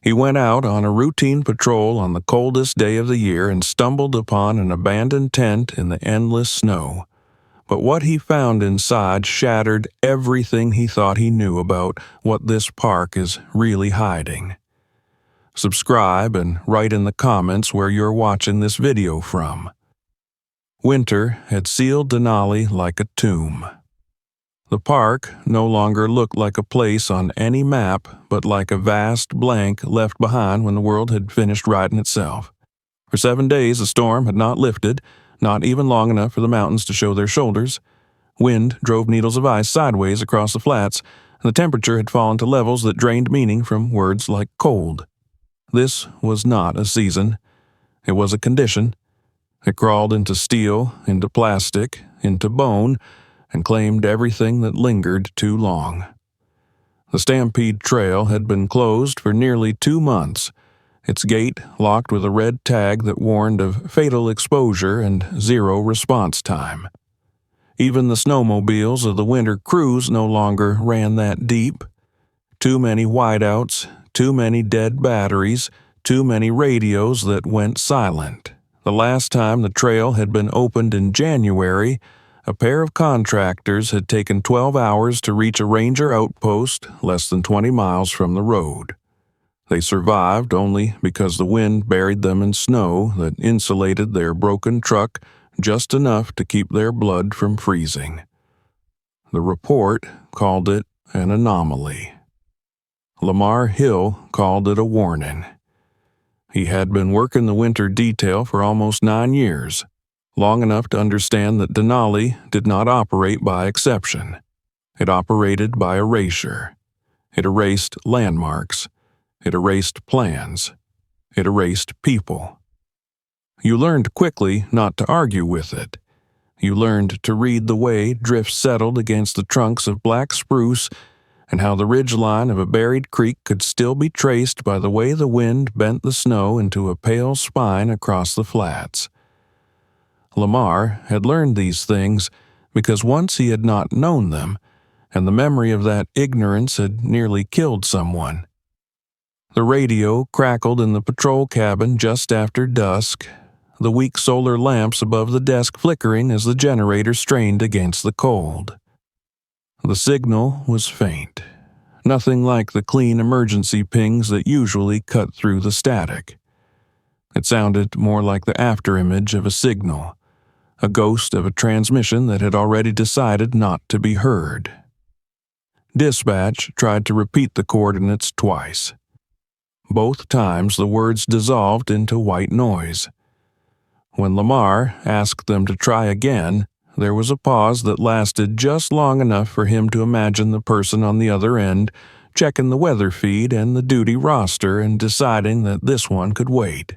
He went out on a routine patrol on the coldest day of the year and stumbled upon an abandoned tent in the endless snow. But what he found inside shattered everything he thought he knew about what this park is really hiding. Subscribe and write in the comments where you're watching this video from. Winter had sealed Denali like a tomb. The park no longer looked like a place on any map, but like a vast blank left behind when the world had finished writing itself. For 7 days the storm had not lifted, not even long enough for the mountains to show their shoulders. Wind drove needles of ice sideways across the flats, and the temperature had fallen to levels that drained meaning from words like cold. This was not a season. It was a condition. It crawled into steel, into plastic, into bone, and claimed everything that lingered too long. The Stampede Trail had been closed for nearly 2 months, its gate locked with a red tag that warned of fatal exposure and zero response time. Even the snowmobiles of the winter cruise no longer ran that deep. Too many whiteouts, too many dead batteries, too many radios that went silent. The last time the trail had been opened in January, a pair of contractors had taken 12 hours to reach a ranger outpost less than 20 miles from the road. They survived only because the wind buried them in snow that insulated their broken truck just enough to keep their blood from freezing. The report called it an anomaly. Lamar Hill called it a warning. He had been working the winter detail for almost 9 years, long enough to understand that Denali did not operate by exception. It operated by erasure. It erased landmarks. It erased plans. It erased people. You learned quickly not to argue with it. You learned to read the way drifts settled against the trunks of black spruce and how the ridgeline of a buried creek could still be traced by the way the wind bent the snow into a pale spine across the flats. Lamar had learned these things because once he had not known them, and the memory of that ignorance had nearly killed someone. The radio crackled in the patrol cabin just after dusk, the weak solar lamps above the desk flickering as the generator strained against the cold. The signal was faint, nothing like the clean emergency pings that usually cut through the static. It sounded more like the afterimage of a signal, a ghost of a transmission that had already decided not to be heard. Dispatch tried to repeat the coordinates twice. Both times the words dissolved into white noise. When Lamar asked them to try again, there was a pause that lasted just long enough for him to imagine the person on the other end checking the weather feed and the duty roster and deciding that this one could wait.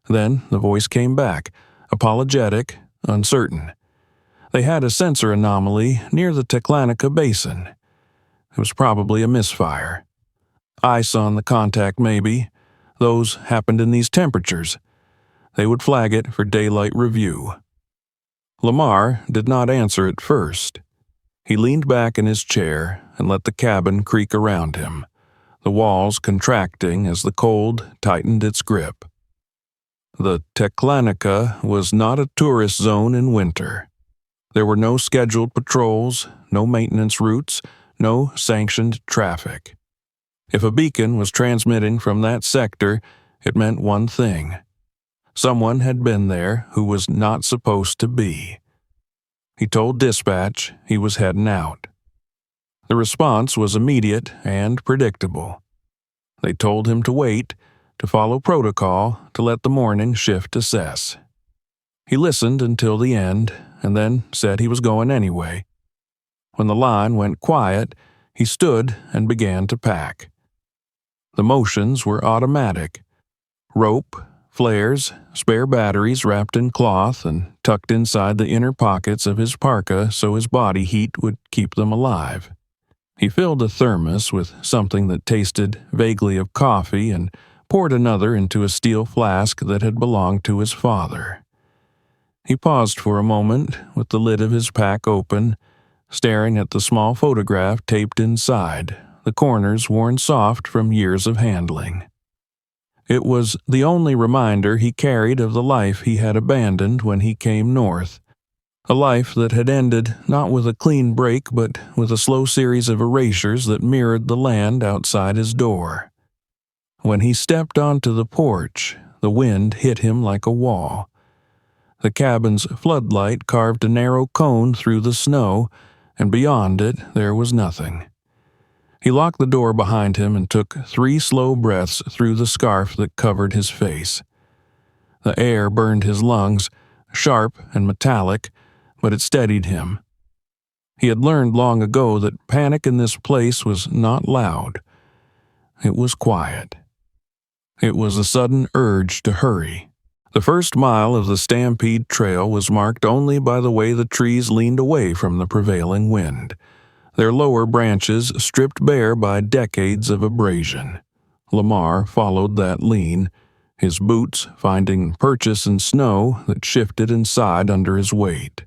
Then the voice came back, apologetic, uncertain. They had a sensor anomaly near the Teklanica Basin. It was probably a misfire. Ice on the contact maybe. Those happened in these temperatures. They would flag it for daylight review. Lamar did not answer at first. He leaned back in his chair and let the cabin creak around him, the walls contracting as the cold tightened its grip. The Teklanica was not a tourist zone in winter. There were no scheduled patrols, no maintenance routes, no sanctioned traffic. If a beacon was transmitting from that sector, it meant one thing. Someone had been there who was not supposed to be. He told dispatch he was heading out. The response was immediate and predictable. They told him to wait, to follow protocol, to let the morning shift assess. He listened until the end, and then said he was going anyway. When the line went quiet, he stood and began to pack. The motions were automatic. Rope, flares, spare batteries wrapped in cloth and tucked inside the inner pockets of his parka so his body heat would keep them alive. He filled a thermos with something that tasted vaguely of coffee and poured another into a steel flask that had belonged to his father. He paused for a moment with the lid of his pack open, staring at the small photograph taped inside, the corners worn soft from years of handling. It was the only reminder he carried of the life he had abandoned when he came north, a life that had ended not with a clean break but with a slow series of erasures that mirrored the land outside his door. When he stepped onto the porch, the wind hit him like a wall. The cabin's floodlight carved a narrow cone through the snow, and beyond it there was nothing. He locked the door behind him and took 3 slow breaths through the scarf that covered his face. The air burned his lungs, sharp and metallic, but it steadied him. He had learned long ago that panic in this place was not loud. It was quiet. It was a sudden urge to hurry. The first mile of the Stampede Trail was marked only by the way the trees leaned away from the prevailing wind, their lower branches stripped bare by decades of abrasion. Lamar followed that lean, his boots finding purchase in snow that shifted and sighed under his weight.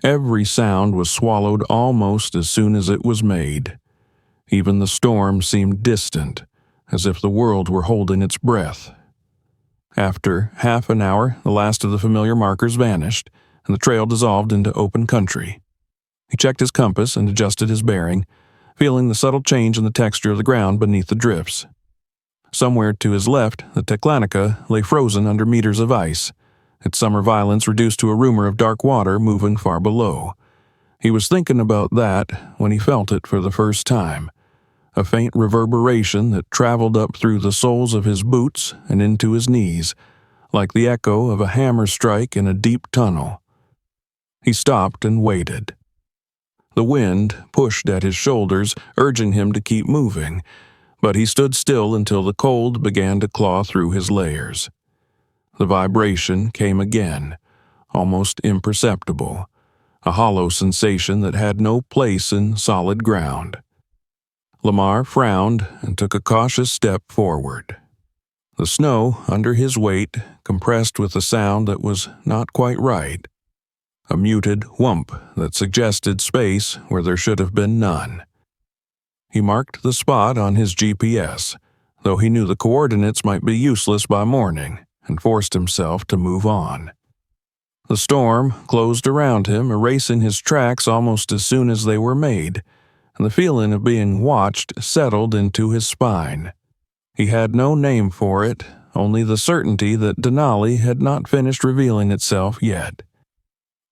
Every sound was swallowed almost as soon as it was made. Even the storm seemed distant, as if the world were holding its breath. After half an hour, the last of the familiar markers vanished, and the trail dissolved into open country. He checked his compass and adjusted his bearing, feeling the subtle change in the texture of the ground beneath the drifts. Somewhere to his left, the Teklanica lay frozen under meters of ice, its summer violence reduced to a rumor of dark water moving far below. He was thinking about that when he felt it for the first time, a faint reverberation that traveled up through the soles of his boots and into his knees, like the echo of a hammer strike in a deep tunnel. He stopped and waited. The wind pushed at his shoulders, urging him to keep moving, but he stood still until the cold began to claw through his layers. The vibration came again, almost imperceptible, a hollow sensation that had no place in solid ground. Lamar frowned and took a cautious step forward. The snow under his weight compressed with a sound that was not quite right, a muted whump that suggested space where there should have been none. He marked the spot on his GPS, though he knew the coordinates might be useless by morning, and forced himself to move on. The storm closed around him, erasing his tracks almost as soon as they were made, and the feeling of being watched settled into his spine. He had no name for it, only the certainty that Denali had not finished revealing itself yet.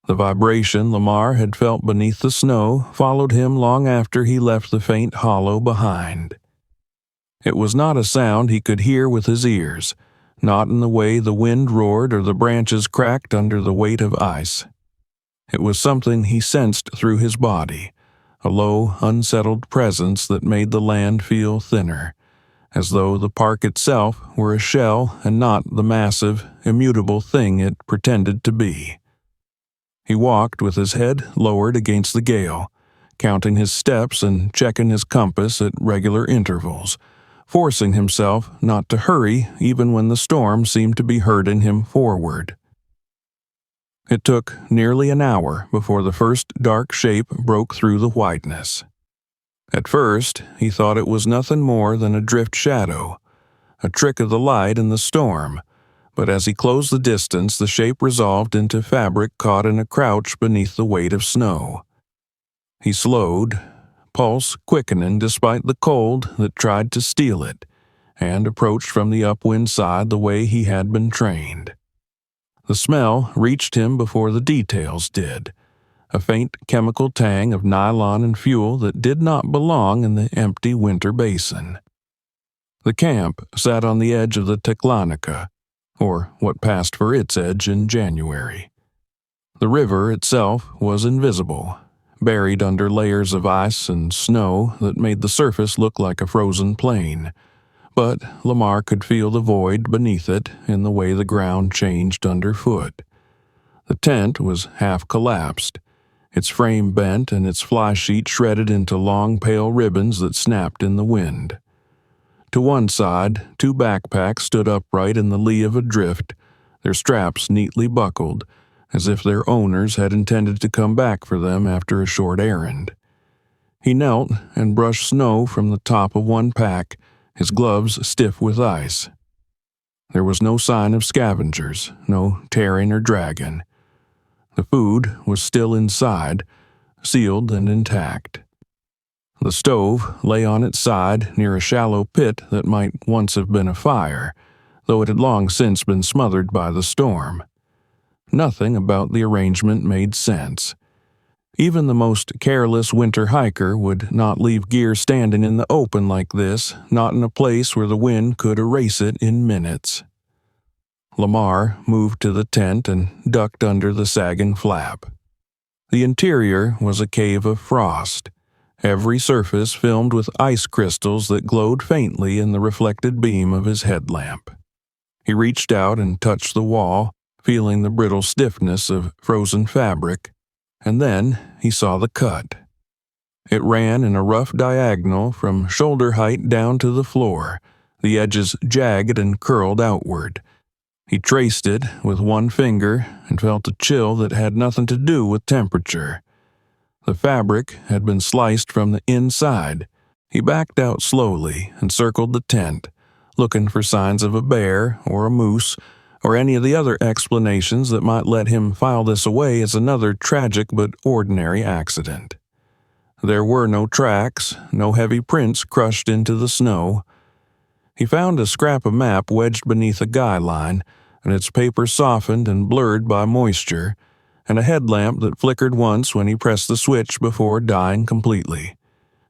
The vibration Lamar had felt beneath the snow followed him long after he left the faint hollow behind. It was not a sound he could hear with his ears, not in the way the wind roared or the branches cracked under the weight of ice. It was something he sensed through his body, a low, unsettled presence that made the land feel thinner, as though the park itself were a shell and not the massive, immutable thing it pretended to be. He walked with his head lowered against the gale, counting his steps and checking his compass at regular intervals, forcing himself not to hurry even when the storm seemed to be hurting him forward. It took nearly an hour before the first dark shape broke through the whiteness. At first, he thought it was nothing more than a drift shadow, a trick of the light in the storm, but as he closed the distance, the shape resolved into fabric caught in a crouch beneath the weight of snow. He slowed, pulse quickening despite the cold that tried to steal it, and approached from the upwind side the way he had been trained. The smell reached him before the details did, a faint chemical tang of nylon and fuel that did not belong in the empty winter basin. The camp sat on the edge of the Teklanica, or what passed for its edge in January. The river itself was invisible, buried under layers of ice and snow that made the surface look like a frozen plain, but Lamar could feel the void beneath it in the way the ground changed underfoot. The tent was half collapsed, its frame bent and its fly sheet shredded into long pale ribbons that snapped in the wind. To one side, 2 backpacks stood upright in the lee of a drift, their straps neatly buckled, as if their owners had intended to come back for them after a short errand. He knelt and brushed snow from the top of one pack, his gloves stiff with ice. There was no sign of scavengers, no tearing or dragging. The food was still inside, sealed and intact. The stove lay on its side near a shallow pit that might once have been a fire, though it had long since been smothered by the storm. Nothing about the arrangement made sense. Even the most careless winter hiker would not leave gear standing in the open like this, not in a place where the wind could erase it in minutes. Lamar moved to the tent and ducked under the sagging flap. The interior was a cave of frost, every surface filmed with ice crystals that glowed faintly in the reflected beam of his headlamp. He reached out and touched the wall, feeling the brittle stiffness of frozen fabric, and then he saw the cut. It ran in a rough diagonal from shoulder height down to the floor, the edges jagged and curled outward. He traced it with one finger and felt a chill that had nothing to do with temperature. The fabric had been sliced from the inside. He backed out slowly and circled the tent, looking for signs of a bear or a moose or any of the other explanations that might let him file this away as another tragic but ordinary accident. There were no tracks, no heavy prints crushed into the snow. He found a scrap of map wedged beneath a guy line, and its paper softened and blurred by moisture, and a headlamp that flickered once when he pressed the switch before dying completely.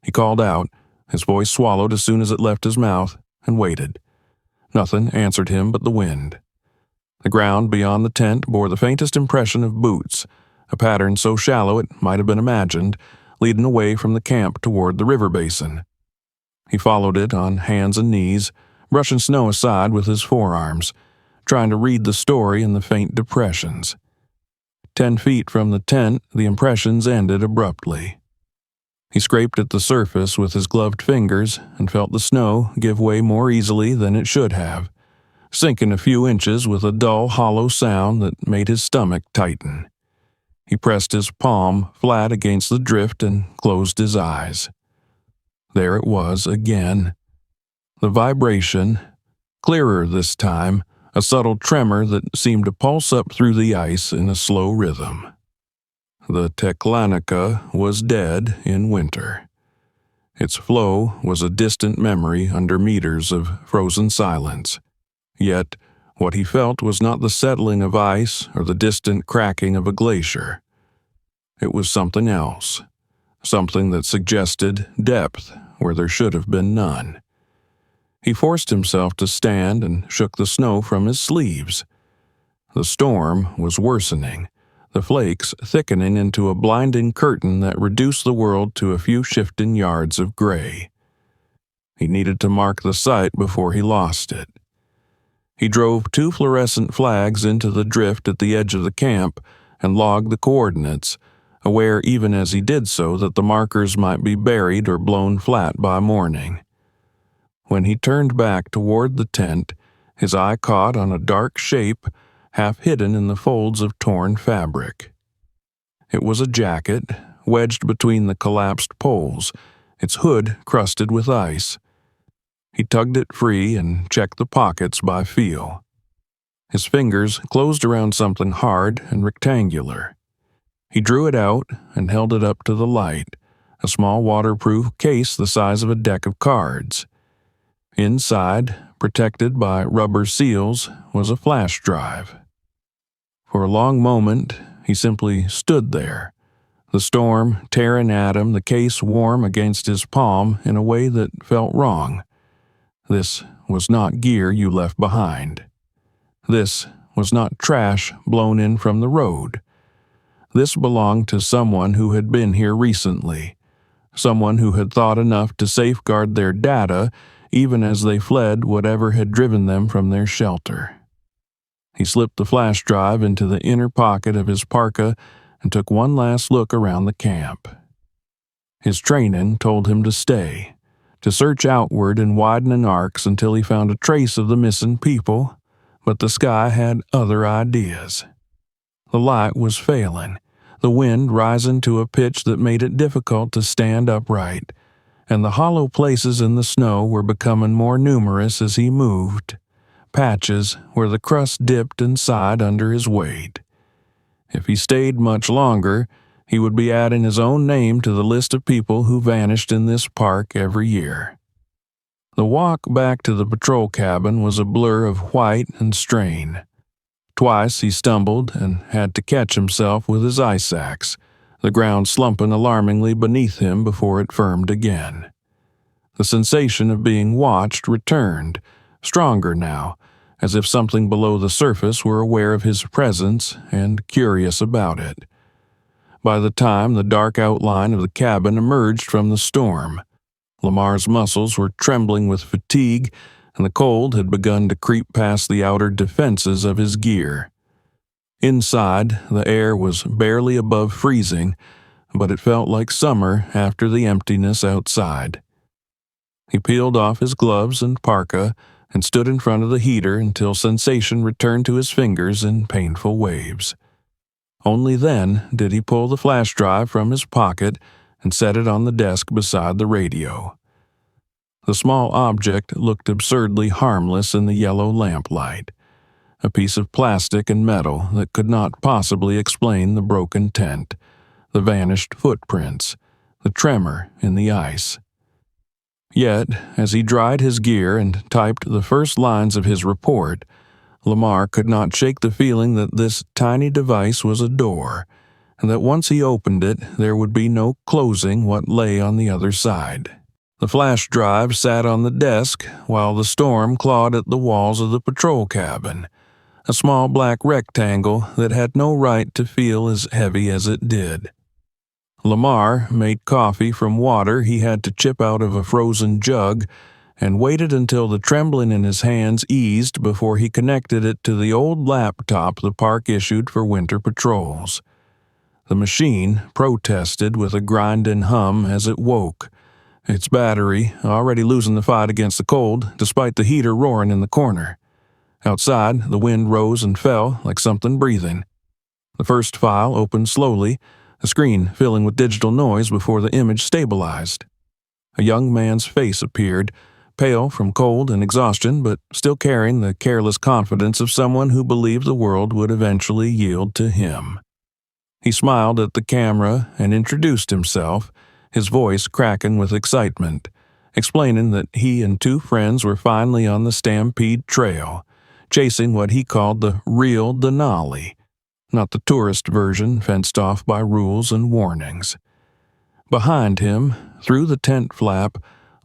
He called out, his voice swallowed as soon as it left his mouth, and waited. Nothing answered him but the wind. The ground beyond the tent bore the faintest impression of boots, a pattern so shallow it might have been imagined, leading away from the camp toward the river basin. He followed it on hands and knees, brushing snow aside with his forearms, trying to read the story in the faint depressions. 10 feet from the tent, the impressions ended abruptly. He scraped at the surface with his gloved fingers and felt the snow give way more easily than it should have, sinking a few inches with a dull, hollow sound that made his stomach tighten. He pressed his palm flat against the drift and closed his eyes. There it was again. The vibration, clearer this time, a subtle tremor that seemed to pulse up through the ice in a slow rhythm. The Teklanica was dead in winter. Its flow was a distant memory under meters of frozen silence. Yet, what he felt was not the settling of ice or the distant cracking of a glacier. It was something else, something that suggested depth where there should have been none. He forced himself to stand and shook the snow from his sleeves. The storm was worsening, the flakes thickening into a blinding curtain that reduced the world to a few shifting yards of gray. He needed to mark the site before he lost it. He drove 2 fluorescent flags into the drift at the edge of the camp and logged the coordinates, aware even as he did so that the markers might be buried or blown flat by morning. When he turned back toward the tent, his eye caught on a dark shape half hidden in the folds of torn fabric. It was a jacket, wedged between the collapsed poles, its hood crusted with ice. He tugged it free and checked the pockets by feel. His fingers closed around something hard and rectangular. He drew it out and held it up to the light, a small waterproof case the size of a deck of cards. Inside, protected by rubber seals, was a flash drive. For a long moment, he simply stood there, the storm tearing at him, the case warm against his palm in a way that felt wrong. This was not gear you left behind. This was not trash blown in from the road. This belonged to someone who had been here recently, someone who had thought enough to safeguard their data even as they fled whatever had driven them from their shelter. He slipped the flash drive into the inner pocket of his parka and took one last look around the camp. His training told him to stay, to search outward in widening arcs until he found a trace of the missing people, but the sky had other ideas. The light was failing, the wind rising to a pitch that made it difficult to stand upright, and the hollow places in the snow were becoming more numerous as he moved, patches where the crust dipped and sighed under his weight. If he stayed much longer, he would be adding his own name to the list of people who vanished in this park every year. The walk back to the patrol cabin was a blur of white and strain. Twice he stumbled and had to catch himself with his ice axe, the ground slumping alarmingly beneath him before it firmed again. The sensation of being watched returned, stronger now, as if something below the surface were aware of his presence and curious about it. By the time the dark outline of the cabin emerged from the storm, Lamar's muscles were trembling with fatigue, and the cold had begun to creep past the outer defenses of his gear. Inside, the air was barely above freezing, but it felt like summer after the emptiness outside. He peeled off his gloves and parka and stood in front of the heater until sensation returned to his fingers in painful waves. Only then did he pull the flash drive from his pocket and set it on the desk beside the radio. The small object looked absurdly harmless in the yellow lamplight, a piece of plastic and metal that could not possibly explain the broken tent, the vanished footprints, the tremor in the ice. Yet, as he dried his gear and typed the first lines of his report, Lamar could not shake the feeling that this tiny device was a door, and that once he opened it, there would be no closing what lay on the other side. The flash drive sat on the desk while the storm clawed at the walls of the patrol cabin, a small black rectangle that had no right to feel as heavy as it did. Lamar made coffee from water he had to chip out of a frozen jug and waited until the trembling in his hands eased before he connected it to the old laptop the park issued for winter patrols. The machine protested with a grinding hum as it woke, its battery already losing the fight against the cold despite the heater roaring in the corner. Outside, the wind rose and fell like something breathing. The first file opened slowly, the screen filling with digital noise before the image stabilized. A young man's face appeared, pale from cold and exhaustion, but still carrying the careless confidence of someone who believed the world would eventually yield to him. He smiled at the camera and introduced himself, his voice cracking with excitement, explaining that he and two friends were finally on the Stampede Trail, chasing what he called the real Denali, not the tourist version fenced off by rules and warnings. Behind him, through the tent flap,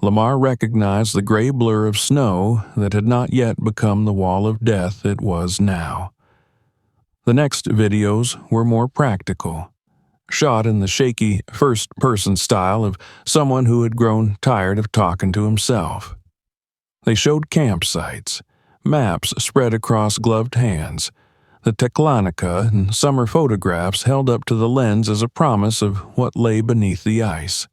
Lamar recognized the gray blur of snow that had not yet become the wall of death it was now. The next videos were more practical, shot in the shaky first-person style of someone who had grown tired of talking to himself. They showed campsites, maps spread across gloved hands, the Teklonica and summer photographs held up to the lens as a promise of what lay beneath the ice.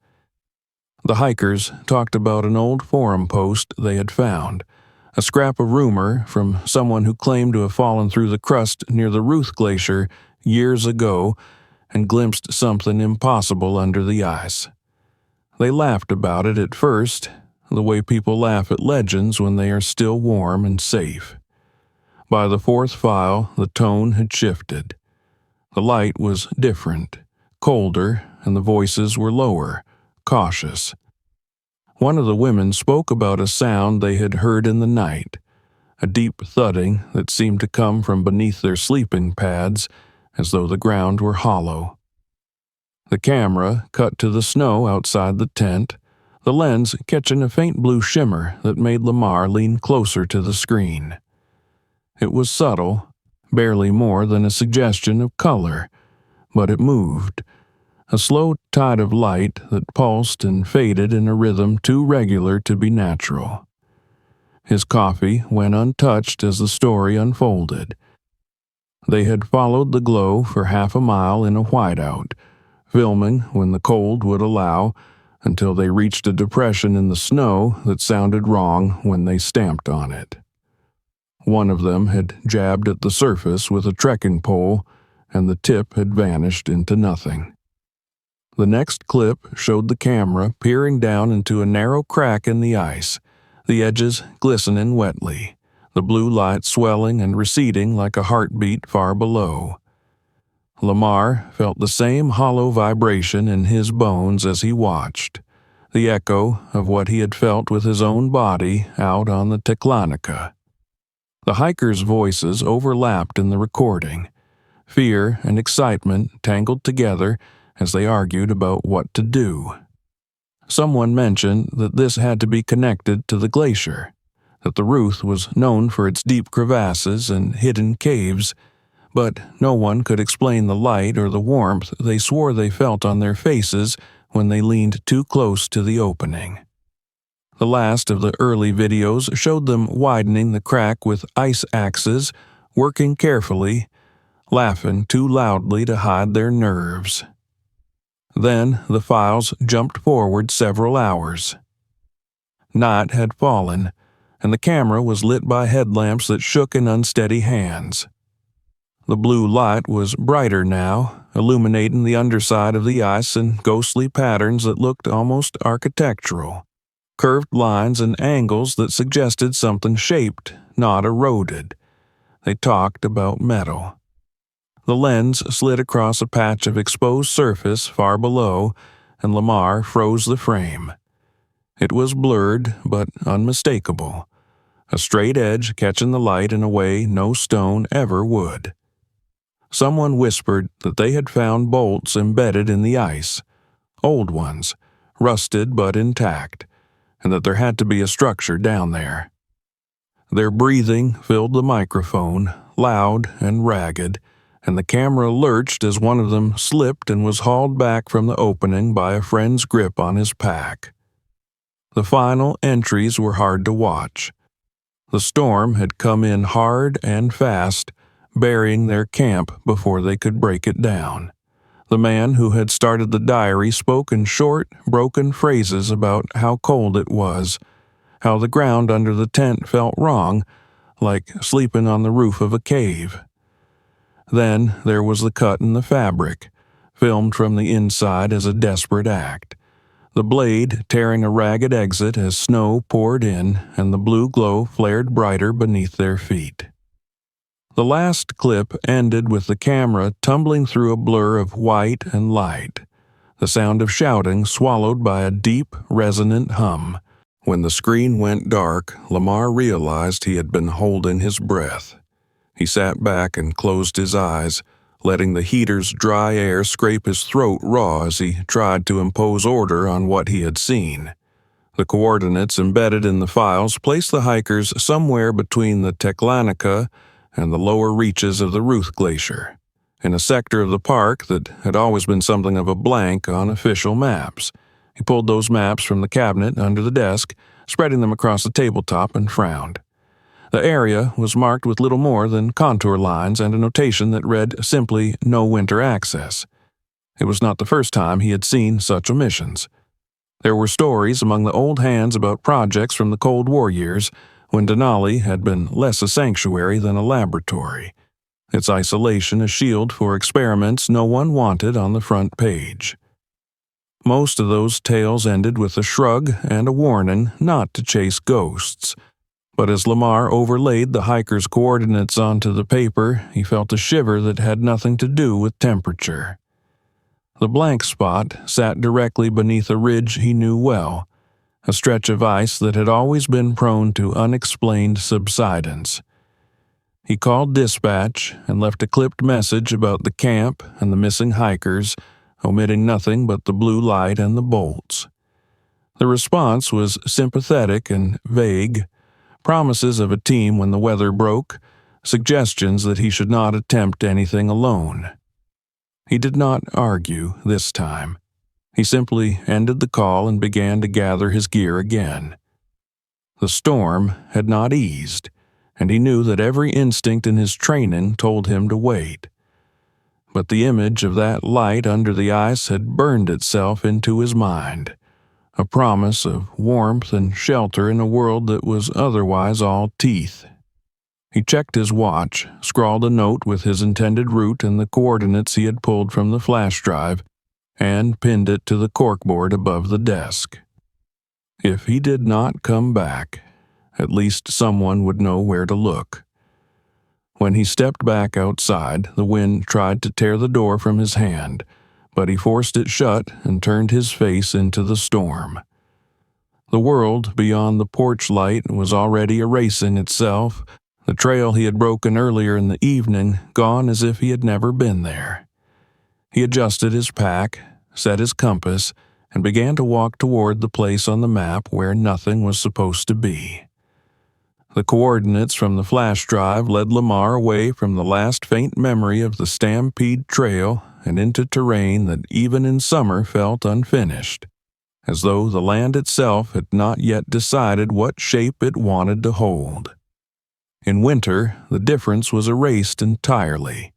The hikers talked about an old forum post they had found, a scrap of rumor from someone who claimed to have fallen through the crust near the Ruth Glacier years ago and glimpsed something impossible under the ice. They laughed about it at first, the way people laugh at legends when they are still warm and safe. By the fourth file, the tone had shifted. The light was different, colder, and the voices were lower, cautious. One of the women spoke about a sound they had heard in the night, a deep thudding that seemed to come from beneath their sleeping pads, as though the ground were hollow. The camera cut to the snow outside the tent, the lens catching a faint blue shimmer that made Lamar lean closer to the screen. It was subtle, barely more than a suggestion of color, but it moved, a slow tide of light that pulsed and faded in a rhythm too regular to be natural. His coffee went untouched as the story unfolded. They had followed the glow for half a mile in a whiteout, filming when the cold would allow, until they reached a depression in the snow that sounded wrong when they stamped on it. One of them had jabbed at the surface with a trekking pole, and the tip had vanished into nothing. The next clip showed the camera peering down into a narrow crack in the ice, the edges glistening wetly, the blue light swelling and receding like a heartbeat far below. Lamar felt the same hollow vibration in his bones as he watched, the echo of what he had felt with his own body out on the Teklanica. The hikers' voices overlapped in the recording, fear and excitement tangled together as they argued about what to do. Someone mentioned that this had to be connected to the glacier, that the Ruth was known for its deep crevasses and hidden caves, but no one could explain the light or the warmth they swore they felt on their faces when they leaned too close to the opening. The last of the early videos showed them widening the crack with ice axes, working carefully, laughing too loudly to hide their nerves. Then the files jumped forward several hours. Night had fallen, and the camera was lit by headlamps that shook in unsteady hands. The blue light was brighter now, illuminating the underside of the ice in ghostly patterns that looked almost architectural, curved lines and angles that suggested something shaped, not eroded. They talked about metal. The lens slid across a patch of exposed surface far below, and Lamar froze the frame. It was blurred, but unmistakable, a straight edge catching the light in a way no stone ever would. Someone whispered that they had found bolts embedded in the ice, old ones, rusted but intact, and that there had to be a structure down there. Their breathing filled the microphone, loud and ragged, and the camera lurched as one of them slipped and was hauled back from the opening by a friend's grip on his pack. The final entries were hard to watch. The storm had come in hard and fast, burying their camp before they could break it down. The man who had started the diary spoke in short, broken phrases about how cold it was, how the ground under the tent felt wrong, like sleeping on the roof of a cave. Then there was the cut in the fabric, filmed from the inside as a desperate act, the blade tearing a ragged exit as snow poured in and the blue glow flared brighter beneath their feet. The last clip ended with the camera tumbling through a blur of white and light, the sound of shouting swallowed by a deep, resonant hum. When the screen went dark, Lamar realized he had been holding his breath. He sat back and closed his eyes, letting the heater's dry air scrape his throat raw as he tried to impose order on what he had seen. The coordinates embedded in the files placed the hikers somewhere between the Teklanica and the lower reaches of the Ruth Glacier, in a sector of the park that had always been something of a blank on official maps. He pulled those maps from the cabinet under the desk, spreading them across the tabletop, and frowned. The area was marked with little more than contour lines and a notation that read simply "No winter access." It was not the first time he had seen such omissions. There were stories among the old hands about projects from the Cold War years, when Denali had been less a sanctuary than a laboratory, its isolation a shield for experiments no one wanted on the front page. Most of those tales ended with a shrug and a warning not to chase ghosts, but as Lamar overlaid the hiker's coordinates onto the paper, he felt a shiver that had nothing to do with temperature. The blank spot sat directly beneath a ridge he knew well, a stretch of ice that had always been prone to unexplained subsidence. He called dispatch and left a clipped message about the camp and the missing hikers, omitting nothing but the blue light and the bolts. The response was sympathetic and vague, promises of a team when the weather broke, suggestions that he should not attempt anything alone. He did not argue this time. He simply ended the call and began to gather his gear again. The storm had not eased, and he knew that every instinct in his training told him to wait. But the image of that light under the ice had burned itself into his mind, a promise of warmth and shelter in a world that was otherwise all teeth. He checked his watch, scrawled a note with his intended route and the coordinates he had pulled from the flash drive, and pinned it to the corkboard above the desk. If he did not come back, At least someone would know where to look. When he stepped back outside, the wind tried to tear the door from his hand, but he forced it shut and turned his face into the storm. The world beyond the porch light was already erasing itself, the trail he had broken earlier in the evening gone as if he had never been there. He adjusted his pack, set his compass, and began to walk toward the place on the map where nothing was supposed to be. The coordinates from the flash drive led Lamar away from the last faint memory of the Stampede Trail and into terrain that even in summer felt unfinished, as though the land itself had not yet decided what shape it wanted to hold. In winter, the difference was erased entirely.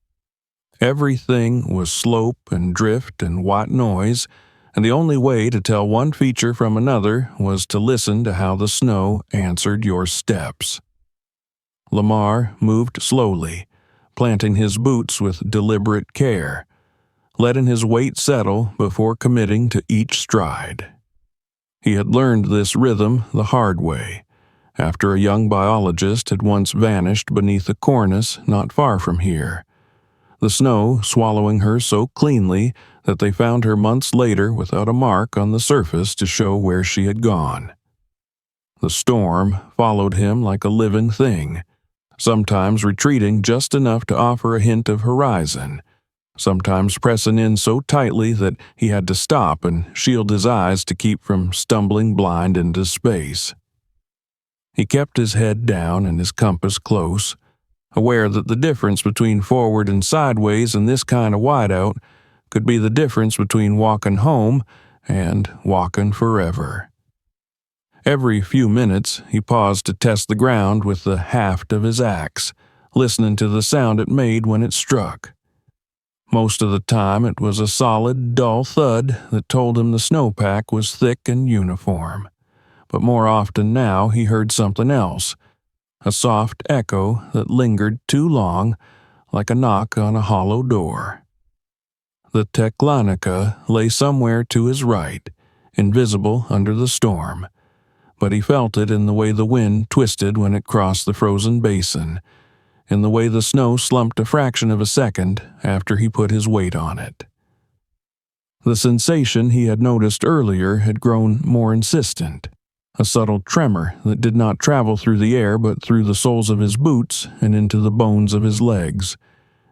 Everything was slope and drift and white noise, and the only way to tell one feature from another was to listen to how the snow answered your steps. Lamar moved slowly, planting his boots with deliberate care, letting his weight settle before committing to each stride. He had learned this rhythm the hard way, after a young biologist had once vanished beneath a cornice not far from here, the snow swallowing her so cleanly that they found her months later without a mark on the surface to show where she had gone. The storm followed him like a living thing, sometimes retreating just enough to offer a hint of horizon, sometimes pressing in so tightly that he had to stop and shield his eyes to keep from stumbling blind into space. He kept his head down and his compass close, aware that the difference between forward and sideways in this kind of whiteout could be the difference between walking home and walking forever. Every few minutes, he paused to test the ground with the haft of his axe, listening to the sound it made when it struck. Most of the time, it was a solid, dull thud that told him the snowpack was thick and uniform. But more often now, he heard something else, a soft echo that lingered too long, like a knock on a hollow door. The Teklanica lay somewhere to his right, invisible under the storm, but he felt it in the way the wind twisted when it crossed the frozen basin, in the way the snow slumped a fraction of a second after he put his weight on it. The sensation he had noticed earlier had grown more insistent, a subtle tremor that did not travel through the air but through the soles of his boots and into the bones of his legs.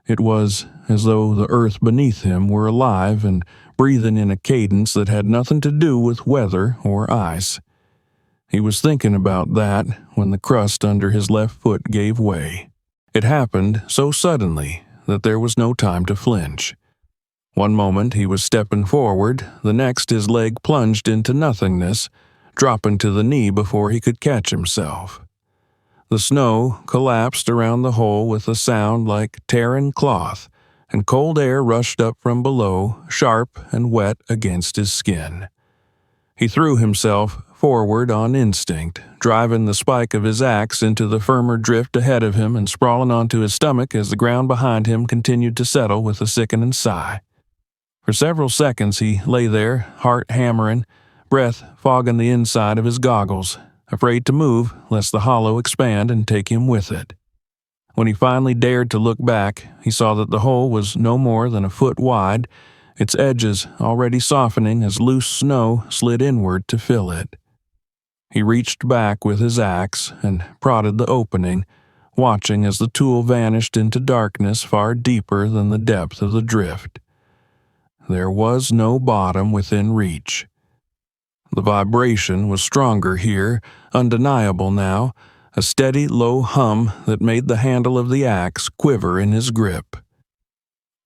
It was as though the earth beneath him were alive and breathing in a cadence that had nothing to do with weather or ice. He was thinking about that when the crust under his left foot gave way. It happened so suddenly that there was no time to flinch. One moment he was stepping forward, the next his leg plunged into nothingness, dropping to the knee before he could catch himself. The snow collapsed around the hole with a sound like tearing cloth, and cold air rushed up from below, sharp and wet against his skin. He threw himself forward on instinct, driving the spike of his axe into the firmer drift ahead of him and sprawling onto his stomach as the ground behind him continued to settle with a sickening sigh. For several seconds he lay there, heart hammering, breath fogging the inside of his goggles, afraid to move lest the hollow expand and take him with it. When he finally dared to look back, he saw that the hole was no more than a foot wide, its edges already softening as loose snow slid inward to fill it. He reached back with his axe and prodded the opening, watching as the tool vanished into darkness far deeper than the depth of the drift. There was no bottom within reach. The vibration was stronger here, undeniable now, a steady low hum that made the handle of the axe quiver in his grip.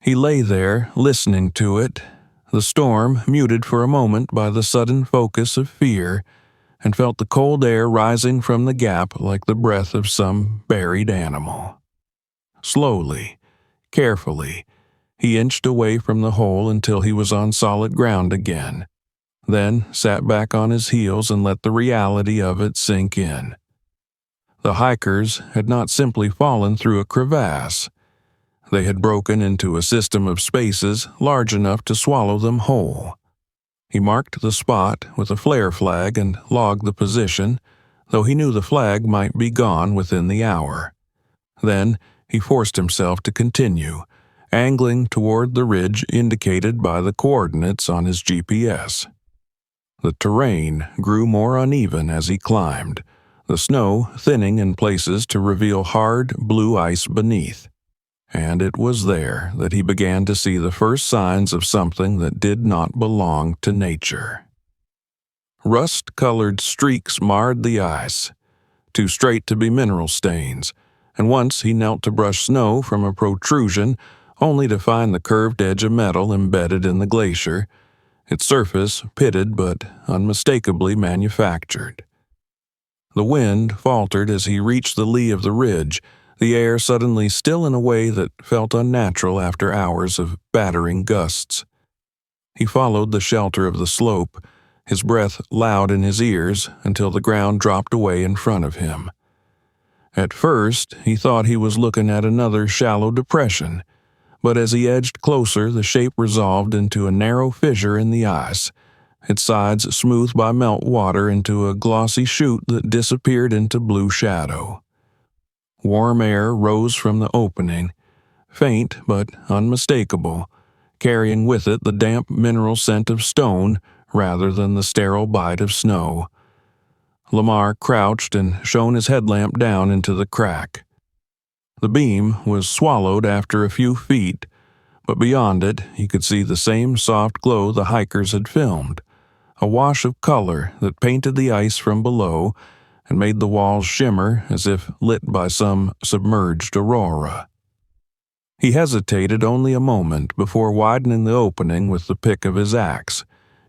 He lay there, listening to it, the storm muted for a moment by the sudden focus of fear, and felt the cold air rising from the gap like the breath of some buried animal. Slowly, carefully, he inched away from the hole until he was on solid ground again, then sat back on his heels and let the reality of it sink in. The hikers had not simply fallen through a crevasse. They had broken into a system of spaces large enough to swallow them whole. He marked the spot with a flare flag and logged the position, though he knew the flag might be gone within the hour. Then he forced himself to continue, angling toward the ridge indicated by the coordinates on his GPS. The terrain grew more uneven as he climbed, the snow thinning in places to reveal hard blue ice beneath. And it was there that he began to see the first signs of something that did not belong to nature. Rust-colored streaks marred the ice, too straight to be mineral stains, and once he knelt to brush snow from a protrusion only to find the curved edge of metal embedded in the glacier, its surface pitted but unmistakably manufactured. The wind faltered as he reached the lee of the ridge, the air suddenly still in a way that felt unnatural after hours of battering gusts. He followed the shelter of the slope, his breath loud in his ears until the ground dropped away in front of him. At first, he thought he was looking at another shallow depression, but as he edged closer, the shape resolved into a narrow fissure in the ice, its sides smoothed by melt water into a glossy chute that disappeared into blue shadow. Warm air rose from the opening, faint but unmistakable, carrying with it the damp mineral scent of stone rather than the sterile bite of snow. Lamar crouched and shone his headlamp down into the crack. The beam was swallowed after a few feet, but beyond it he could see the same soft glow the hikers had filmed, a wash of color that painted the ice from below and made the walls shimmer as if lit by some submerged aurora. He hesitated only a moment before widening the opening with the pick of his axe,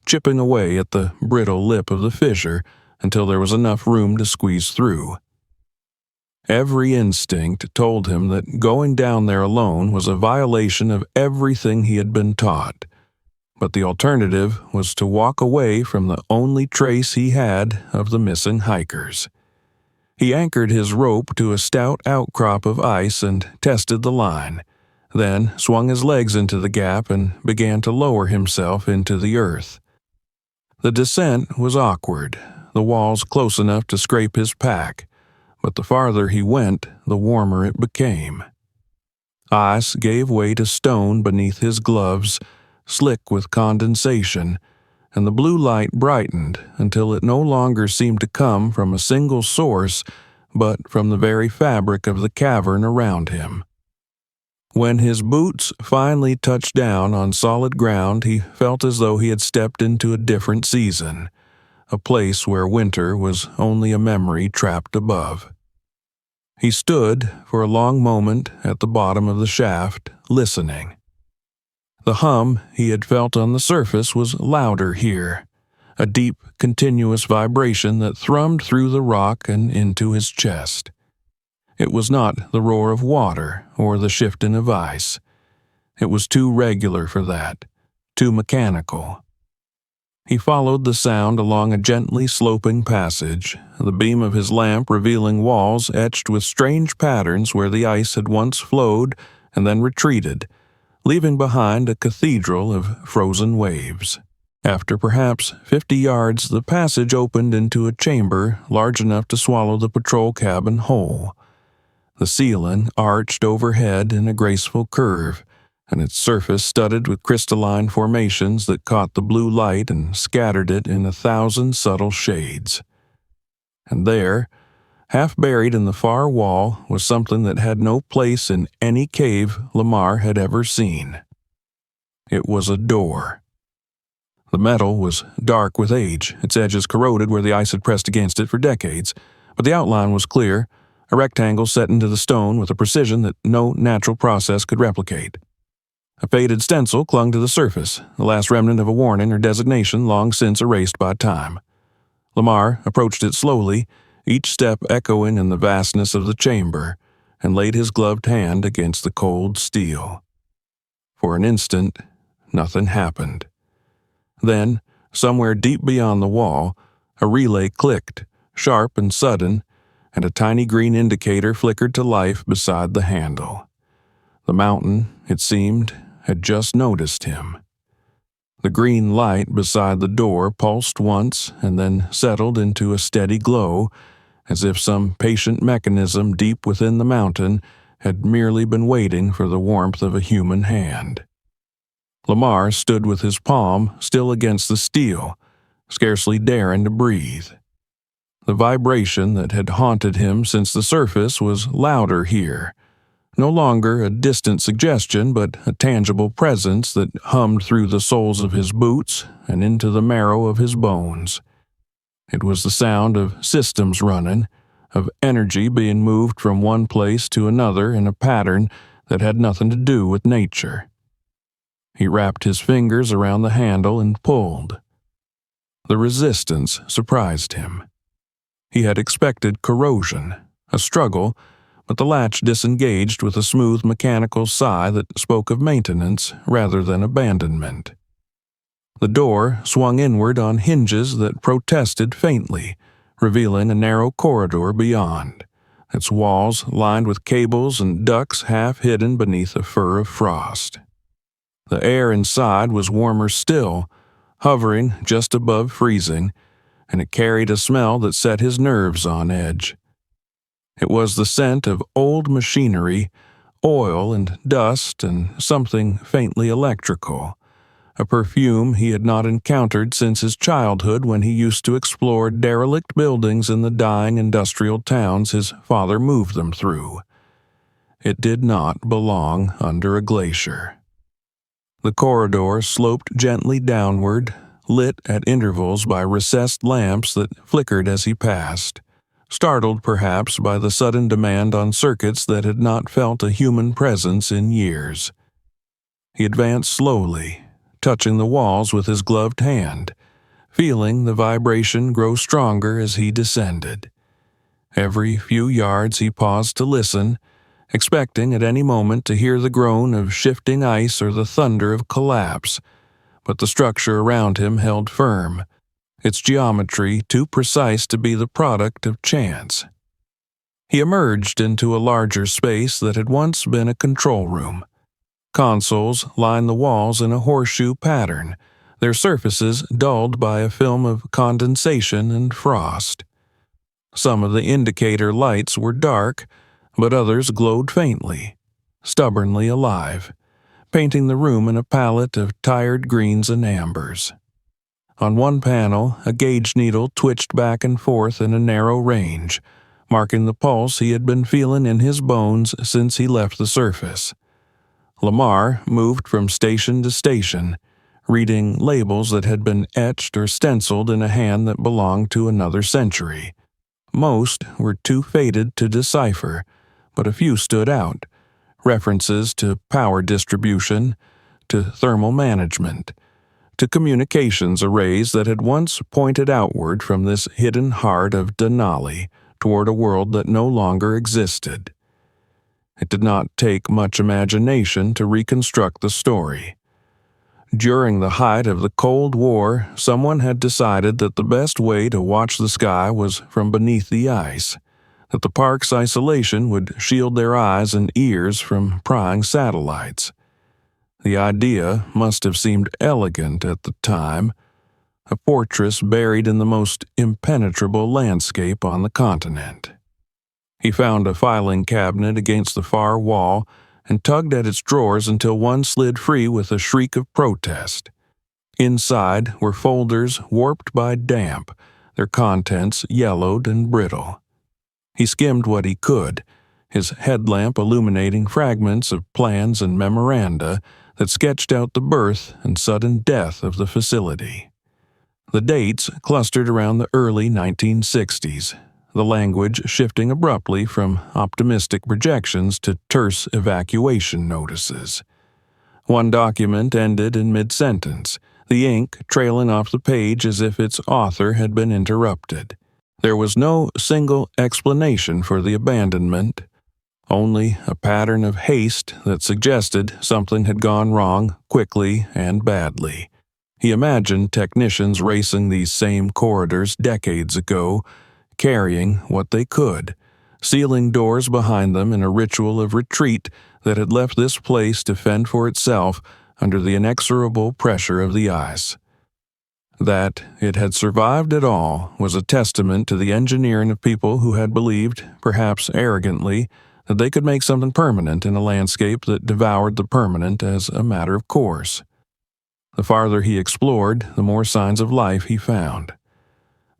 chipping away at the brittle lip of the fissure until there was enough room to squeeze through. Every instinct told him that going down there alone was a violation of everything he had been taught, but the alternative was to walk away from the only trace he had of the missing hikers. He anchored his rope to a stout outcrop of ice and tested the line, then swung his legs into the gap and began to lower himself into the earth. The descent was awkward, the walls close enough to scrape his pack, but the farther he went, the warmer it became. Ice gave way to stone beneath his gloves, slick with condensation, and the blue light brightened until it no longer seemed to come from a single source, but from the very fabric of the cavern around him. When his boots finally touched down on solid ground, he felt as though he had stepped into a different season, a place where winter was only a memory trapped above. He stood for a long moment at the bottom of the shaft, listening. The hum he had felt on the surface was louder here, a deep, continuous vibration that thrummed through the rock and into his chest. It was not the roar of water or the shifting of ice. It was too regular for that, too mechanical. He followed the sound along a gently sloping passage, the beam of his lamp revealing walls etched with strange patterns where the ice had once flowed and then retreated, leaving behind a cathedral of frozen waves. After perhaps 50 yards, the passage opened into a chamber large enough to swallow the patrol cabin whole. The ceiling arched overhead in a graceful curve, and its surface studded with crystalline formations that caught the blue light and scattered it in 1,000 subtle shades. And there, half buried in the far wall, was something that had no place in any cave Lamar had ever seen. It was a door. The metal was dark with age, its edges corroded where the ice had pressed against it for decades, but the outline was clear, a rectangle set into the stone with a precision that no natural process could replicate. A faded stencil clung to the surface, the last remnant of a warning or designation long since erased by time. Lamar approached it slowly, each step echoing in the vastness of the chamber, and laid his gloved hand against the cold steel. For an instant, nothing happened. Then, somewhere deep beyond the wall, a relay clicked, sharp and sudden, and a tiny green indicator flickered to life beside the handle. The mountain, it seemed, had just noticed him. The green light beside the door pulsed once and then settled into a steady glow, as if some patient mechanism deep within the mountain had merely been waiting for the warmth of a human hand. Lamar stood with his palm still against the steel, scarcely daring to breathe. The vibration that had haunted him since the surface was louder here, no longer a distant suggestion but a tangible presence that hummed through the soles of his boots and into the marrow of his bones. It was the sound of systems running, of energy being moved from one place to another in a pattern that had nothing to do with nature. He wrapped his fingers around the handle and pulled. The resistance surprised him. He had expected corrosion, a struggle, but the latch disengaged with a smooth mechanical sigh that spoke of maintenance rather than abandonment. The door swung inward on hinges that protested faintly, revealing a narrow corridor beyond, its walls lined with cables and ducts half hidden beneath a fur of frost. The air inside was warmer still, hovering just above freezing, and it carried a smell that set his nerves on edge. It was the scent of old machinery, oil and dust, and something faintly electrical, a perfume he had not encountered since his childhood when he used to explore derelict buildings in the dying industrial towns his father moved them through. It did not belong under a glacier. The corridor sloped gently downward, lit at intervals by recessed lamps that flickered as he passed, startled perhaps by the sudden demand on circuits that had not felt a human presence in years. He advanced slowly, touching the walls with his gloved hand, feeling the vibration grow stronger as he descended. Every few yards he paused to listen, expecting at any moment to hear the groan of shifting ice or the thunder of collapse, but the structure around him held firm, its geometry too precise to be the product of chance. He emerged into a larger space that had once been a control room. Consoles lined the walls in a horseshoe pattern, their surfaces dulled by a film of condensation and frost. Some of the indicator lights were dark, but others glowed faintly, stubbornly alive, painting the room in a palette of tired greens and ambers. On one panel, a gauge needle twitched back and forth in a narrow range, marking the pulse he had been feeling in his bones since he left the surface. Lamar moved from station to station, reading labels that had been etched or stenciled in a hand that belonged to another century. Most were too faded to decipher, but a few stood out, references to power distribution, to thermal management, to communications arrays that had once pointed outward from this hidden heart of Denali toward a world that no longer existed. It did not take much imagination to reconstruct the story. During the height of the Cold War, someone had decided that the best way to watch the sky was from beneath the ice, that the park's isolation would shield their eyes and ears from prying satellites. The idea must have seemed elegant at the time, a fortress buried in the most impenetrable landscape on the continent. He found a filing cabinet against the far wall and tugged at its drawers until one slid free with a shriek of protest. Inside were folders warped by damp, their contents yellowed and brittle. He skimmed what he could, his headlamp illuminating fragments of plans and memoranda that sketched out the birth and sudden death of the facility. The dates clustered around the early 1960s, the language shifting abruptly from optimistic projections to terse evacuation notices. One document ended in mid-sentence, the ink trailing off the page as if its author had been interrupted. There was no single explanation for the abandonment, only a pattern of haste that suggested something had gone wrong quickly and badly. He imagined technicians racing these same corridors decades ago, carrying what they could, sealing doors behind them in a ritual of retreat that had left this place to fend for itself under the inexorable pressure of the ice. That it had survived at all was a testament to the engineering of people who had believed, perhaps arrogantly, that they could make something permanent in a landscape that devoured the permanent as a matter of course. The farther he explored, the more signs of life he found.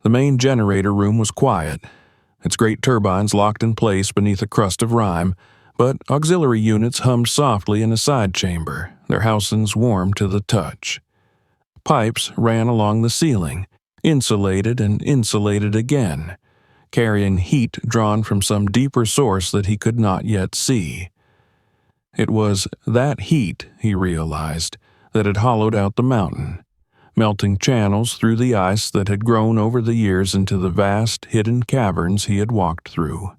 The main generator room was quiet, its great turbines locked in place beneath a crust of rime, but auxiliary units hummed softly in a side chamber, their housings warm to the touch. Pipes ran along the ceiling, insulated and insulated again, carrying heat drawn from some deeper source that he could not yet see. It was that heat, he realized, that had hollowed out the mountain, melting channels through the ice that had grown over the years into the vast, hidden caverns he had walked through.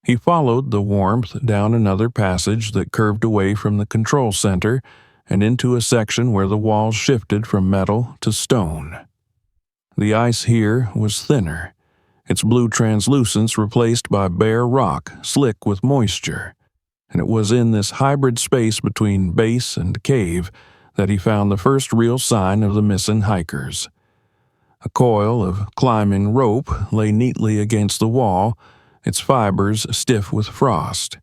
He followed the warmth down another passage that curved away from the control center and into a section where the walls shifted from metal to stone. The ice here was thinner, its blue translucence replaced by bare rock slick with moisture, and it was in this hybrid space between base and cave that he found the first real sign of the missing hikers. A coil of climbing rope lay neatly against the wall, its fibers stiff with frost.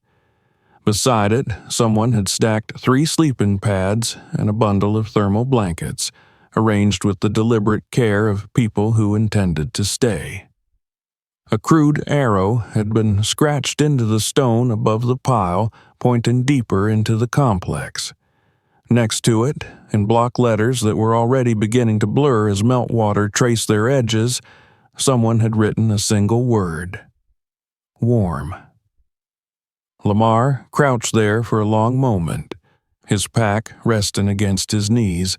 Beside it, someone had stacked 3 sleeping pads and a bundle of thermal blankets, arranged with the deliberate care of people who intended to stay. A crude arrow had been scratched into the stone above the pile, pointing deeper into the complex. Next to it, in block letters that were already beginning to blur as meltwater traced their edges, someone had written a single word: warm. Lamar crouched there for a long moment, his pack resting against his knees,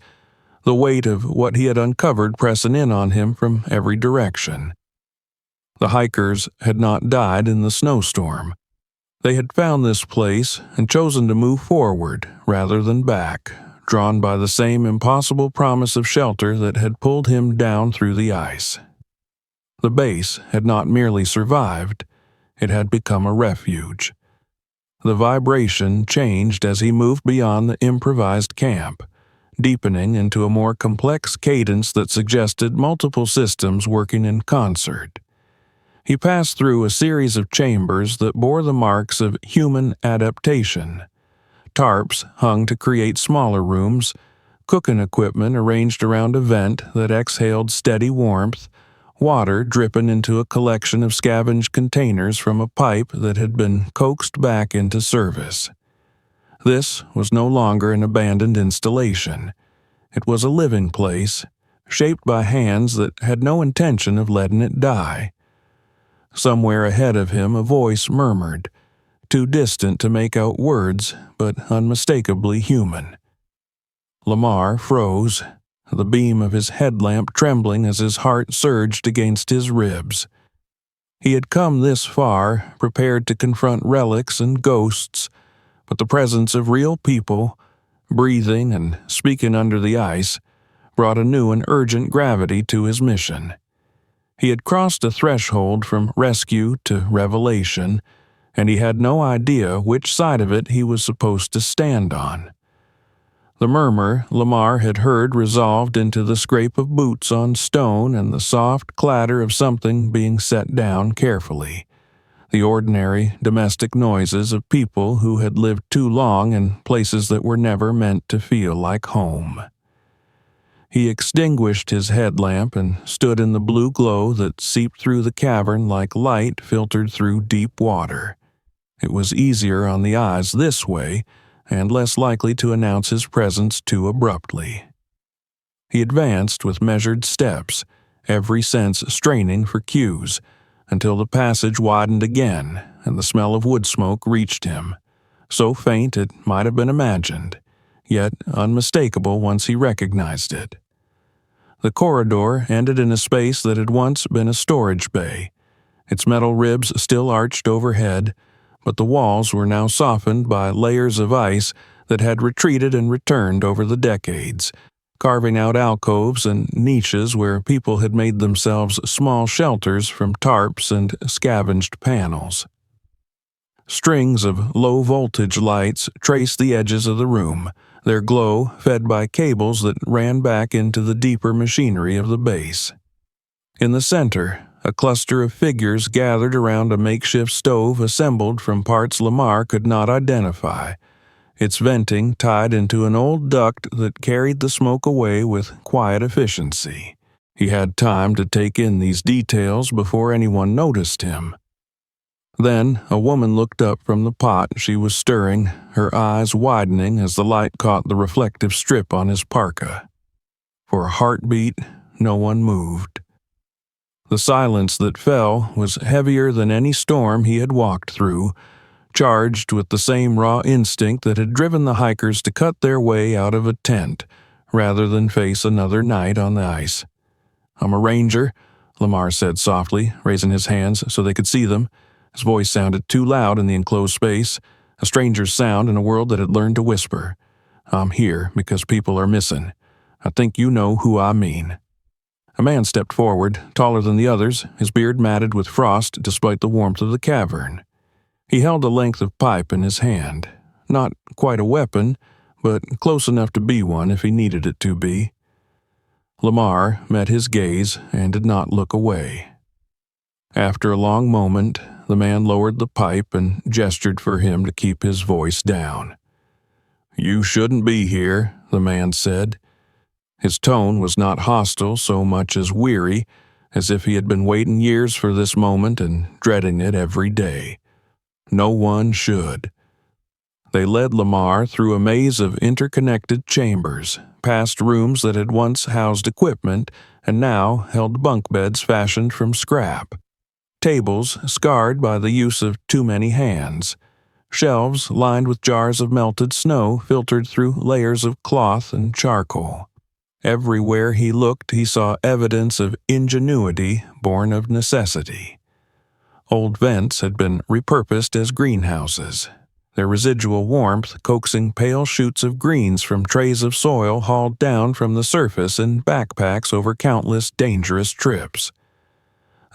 the weight of what he had uncovered pressing in on him from every direction. The hikers had not died in the snowstorm. They had found this place and chosen to move forward rather than back, drawn by the same impossible promise of shelter that had pulled him down through the ice. The base had not merely survived, it had become a refuge. The vibration changed as he moved beyond the improvised camp, deepening into a more complex cadence that suggested multiple systems working in concert. He passed through a series of chambers that bore the marks of human adaptation. Tarps hung to create smaller rooms, cooking equipment arranged around a vent that exhaled steady warmth, water dripping into a collection of scavenged containers from a pipe that had been coaxed back into service. This was no longer an abandoned installation. It was a living place, shaped by hands that had no intention of letting it die. Somewhere ahead of him a voice murmured, too distant to make out words, but unmistakably human. Lamar froze, the beam of his headlamp trembling as his heart surged against his ribs. He had come this far, prepared to confront relics and ghosts, but the presence of real people, breathing and speaking under the ice, brought a new and urgent gravity to his mission. He had crossed a threshold from rescue to revelation, and he had no idea which side of it he was supposed to stand on. The murmur Lamar had heard resolved into the scrape of boots on stone and the soft clatter of something being set down carefully, the ordinary domestic noises of people who had lived too long in places that were never meant to feel like home. He extinguished his headlamp and stood in the blue glow that seeped through the cavern like light filtered through deep water. It was easier on the eyes this way, and less likely to announce his presence too abruptly. He advanced with measured steps, every sense straining for cues, until the passage widened again and the smell of wood smoke reached him, so faint it might have been imagined, yet unmistakable once he recognized it. The corridor ended in a space that had once been a storage bay, its metal ribs still arched overhead, but the walls were now softened by layers of ice that had retreated and returned over the decades, carving out alcoves and niches where people had made themselves small shelters from tarps and scavenged panels. Strings of low-voltage lights traced the edges of the room, their glow fed by cables that ran back into the deeper machinery of the base. In the center, a cluster of figures gathered around a makeshift stove assembled from parts Lamar could not identify, its venting tied into an old duct that carried the smoke away with quiet efficiency. He had time to take in these details before anyone noticed him. Then a woman looked up from the pot she was stirring, her eyes widening as the light caught the reflective strip on his parka. For a heartbeat, no one moved. The silence that fell was heavier than any storm he had walked through, charged with the same raw instinct that had driven the hikers to cut their way out of a tent rather than face another night on the ice. "I'm a ranger," Lamar said softly, raising his hands so they could see them. His voice sounded too loud in the enclosed space, a stranger's sound in a world that had learned to whisper. "I'm here because people are missing. I think you know who I mean." A man stepped forward, taller than the others, his beard matted with frost despite the warmth of the cavern. He held a length of pipe in his hand, not quite a weapon, but close enough to be one if he needed it to be. Lamar met his gaze and did not look away. After a long moment, the man lowered the pipe and gestured for him to keep his voice down. "You shouldn't be here," the man said. His tone was not hostile so much as weary, as if he had been waiting years for this moment and dreading it every day. No one should. They led Lamar through a maze of interconnected chambers, past rooms that had once housed equipment and now held bunk beds fashioned from scrap, tables scarred by the use of too many hands, shelves lined with jars of melted snow filtered through layers of cloth and charcoal. Everywhere he looked, he saw evidence of ingenuity born of necessity. Old vents had been repurposed as greenhouses, their residual warmth coaxing pale shoots of greens from trays of soil hauled down from the surface in backpacks over countless dangerous trips.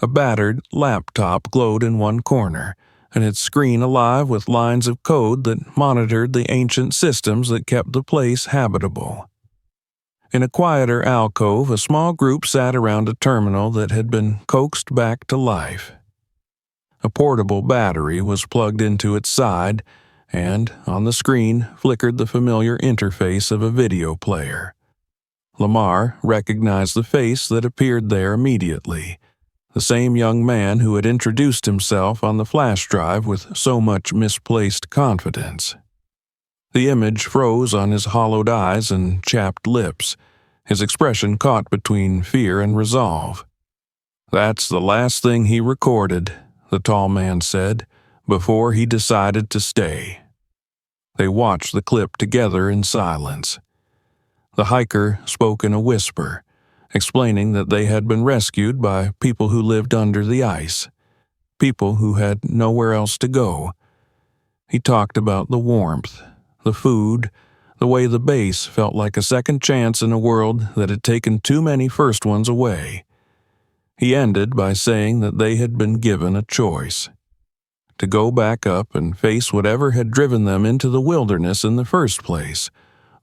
A battered laptop glowed in one corner, and its screen alive with lines of code that monitored the ancient systems that kept the place habitable. In a quieter alcove, a small group sat around a terminal that had been coaxed back to life. A portable battery was plugged into its side, and on the screen flickered the familiar interface of a video player. Lamar recognized the face that appeared there immediately, the same young man who had introduced himself on the flash drive with so much misplaced confidence. The image froze on his hollowed eyes and chapped lips, his expression caught between fear and resolve. "That's the last thing he recorded," the tall man said, "before he decided to stay." They watched the clip together in silence. The hiker spoke in a whisper, explaining that they had been rescued by people who lived under the ice, people who had nowhere else to go. He talked about the warmth, the food, the way the base felt like a second chance in a world that had taken too many first ones away. He ended by saying that they had been given a choice: to go back up and face whatever had driven them into the wilderness in the first place,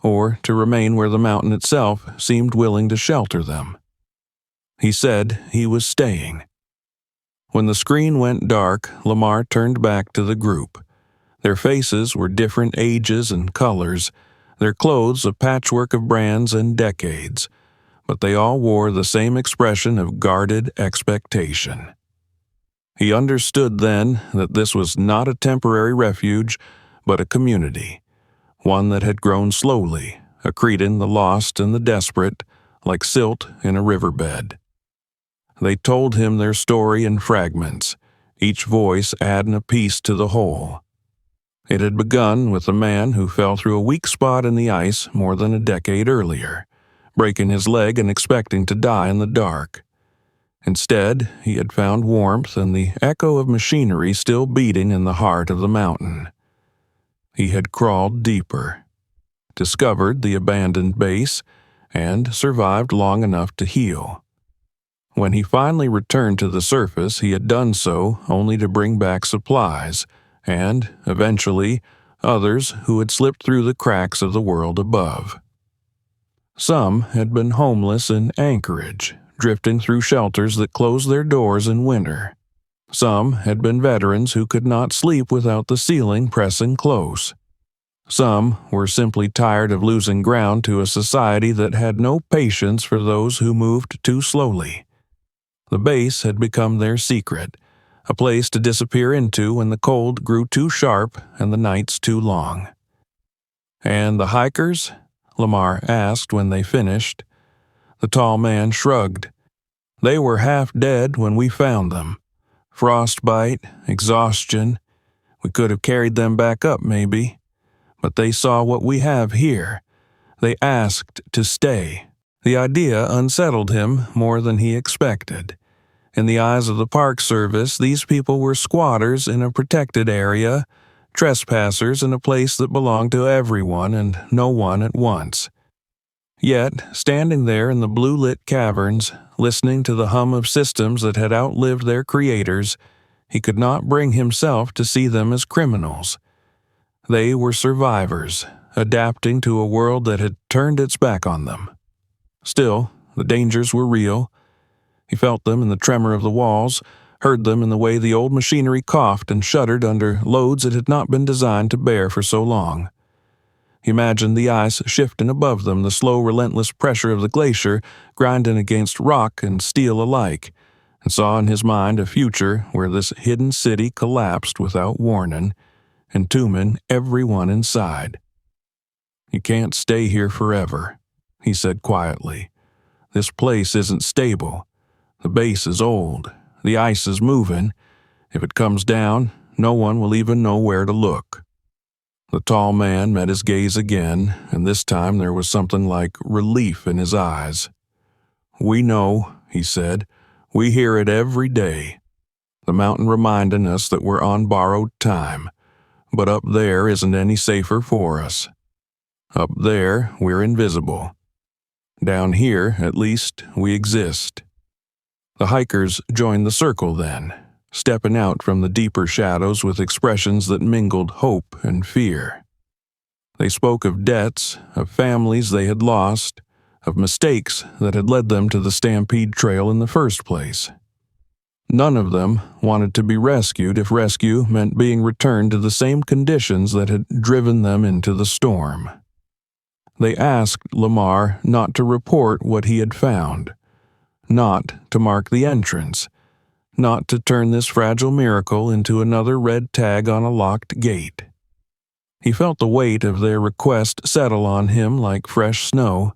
or to remain where the mountain itself seemed willing to shelter them. He said he was staying. When the screen went dark, Lamar turned back to the group. Their faces were different ages and colors, their clothes a patchwork of brands and decades, but they all wore the same expression of guarded expectation. He understood then that this was not a temporary refuge, but a community, one that had grown slowly, accreting the lost and the desperate, like silt in a riverbed. They told him their story in fragments, each voice adding a piece to the whole. It had begun with a man who fell through a weak spot in the ice more than a decade earlier, breaking his leg and expecting to die in the dark. Instead, he had found warmth and the echo of machinery still beating in the heart of the mountain. He had crawled deeper, discovered the abandoned base, and survived long enough to heal. When he finally returned to the surface, he had done so only to bring back supplies and, eventually, others who had slipped through the cracks of the world above. Some had been homeless in Anchorage, drifting through shelters that closed their doors in winter. Some had been veterans who could not sleep without the ceiling pressing close. Some were simply tired of losing ground to a society that had no patience for those who moved too slowly. The base had become their secret, a place to disappear into when the cold grew too sharp and the nights too long. "And the hikers?" Lamar asked when they finished. The tall man shrugged. "They were half dead when we found them. Frostbite, exhaustion. We could have carried them back up, maybe. But they saw what we have here. They asked to stay." The idea unsettled him more than he expected. In the eyes of the Park Service, these people were squatters in a protected area, trespassers in a place that belonged to everyone and no one at once. Yet, standing there in the blue-lit caverns, listening to the hum of systems that had outlived their creators, he could not bring himself to see them as criminals. They were survivors, adapting to a world that had turned its back on them. Still, the dangers were real. He felt them in the tremor of the walls, heard them in the way the old machinery coughed and shuddered under loads it had not been designed to bear for so long. He imagined the ice shifting above them, the slow, relentless pressure of the glacier grinding against rock and steel alike, and saw in his mind a future where this hidden city collapsed without warning, entombing everyone inside. "You can't stay here forever," he said quietly. "This place isn't stable. The base is old. The ice is moving. If it comes down, no one will even know where to look." The tall man met his gaze again, and this time there was something like relief in his eyes. "We know," he said. "We hear it every day. The mountain reminding us that we're on borrowed time. But up there isn't any safer for us. Up there, we're invisible. Down here, at least, we exist." The hikers joined the circle then, stepping out from the deeper shadows with expressions that mingled hope and fear. They spoke of debts, of families they had lost, of mistakes that had led them to the Stampede Trail in the first place. None of them wanted to be rescued if rescue meant being returned to the same conditions that had driven them into the storm. They asked Lamar not to report what he had found, not to mark the entrance, not to turn this fragile miracle into another red tag on a locked gate. He felt the weight of their request settle on him like fresh snow.